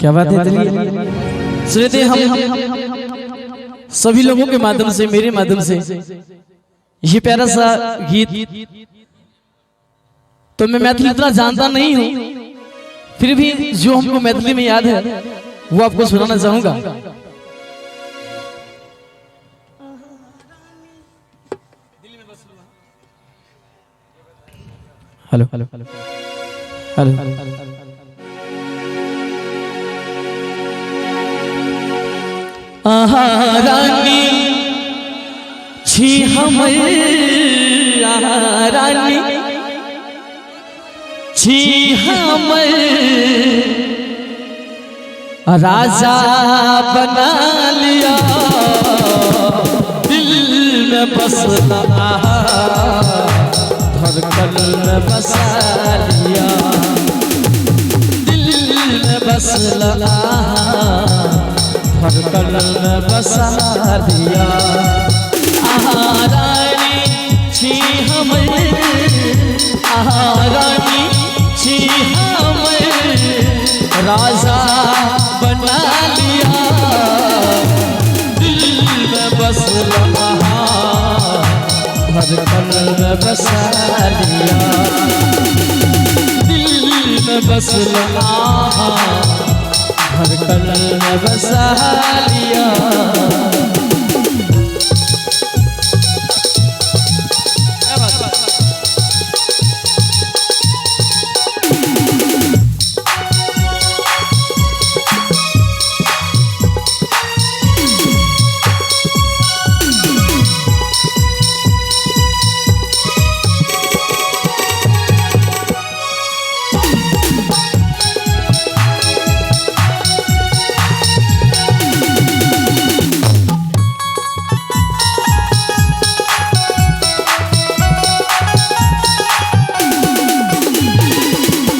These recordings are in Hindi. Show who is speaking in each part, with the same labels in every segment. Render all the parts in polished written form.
Speaker 1: क्या बात है। सुनते हम सभी लोगों के माध्यम से, मेरे माध्यम से ये प्यारा सा गीत, तो मैं मैथिली इतना जानता नहीं हूँ, फिर भी जो हमको मैथिली में याद है वो आपको सुनाना चाहूंगा। हेलो हेलो हेलो हेलो आहा रानी छी हम, आहा रानी छी हम, राजा बना लिया दिल में बसना, धड़कन में बसा लिया दिल में बसना, धड़कन में बसा लिया। आहा रानी छी हम, आहा रानी छी हम, राजा बना लिया दिल में बसना, धड़कन में बसा लिया दिल में बसना, धड़कन में बसा लिया।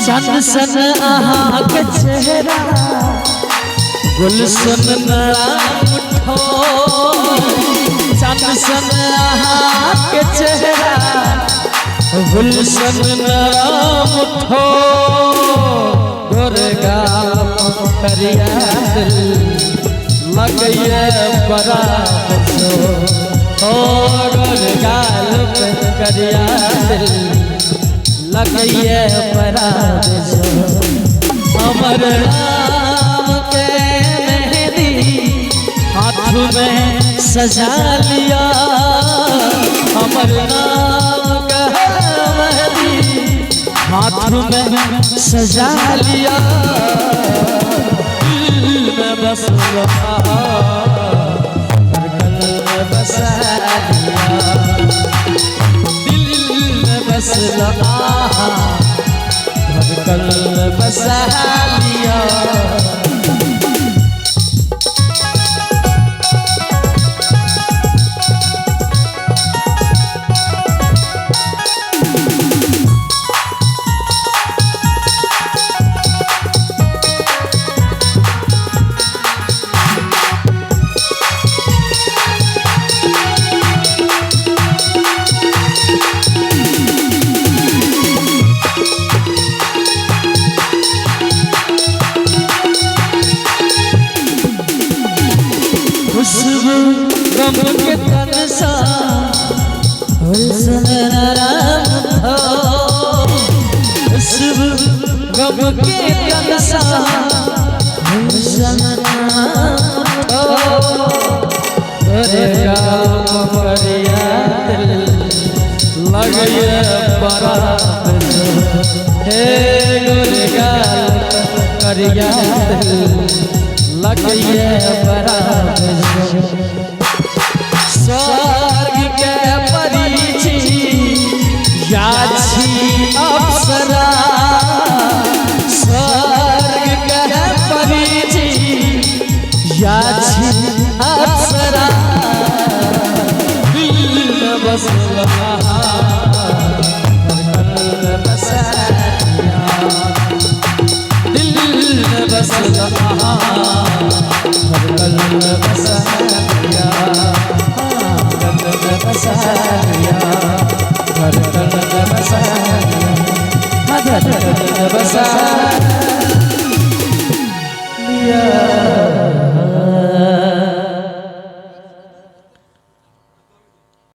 Speaker 1: चंद सन आहा के चेहरा, गुलशन नड़ा उठो, चंद सन आहा के चेहरा, गुलशन नड़ा उठो, गोरगा करिया दिल लगइए बड़ा बसो, ओ गोरगा करिया दिल लगइए पराग जो, अमर राम के मेहंदी हाथ में सजा लिया, अमर राम का मेहंदी हाथ में सजा लिया दिल में बसना, धड़कन में बसा लिया बसना, धड़कन में बसा लिया। खुशबू गम के तन सा हुस्न नरम हो, खुशबू गम के तन सा हुस्न नरम हो, तेरे गाम परिया दिल लगइए बड़ा बसो, हे गोरगा करिया दिल लगइए बड़ा बसो। स्वर्ग के परी छी या छी अप्सरा, स्वर्ग के परी छी या छी अप्सरा, दिल में बसना, धड़कन में बसा लिया दिल में बसना, धड़कन में बसा लिया, धड़कन में बसा लिया, धड़कन में बसा लिया, धड़कन में बसा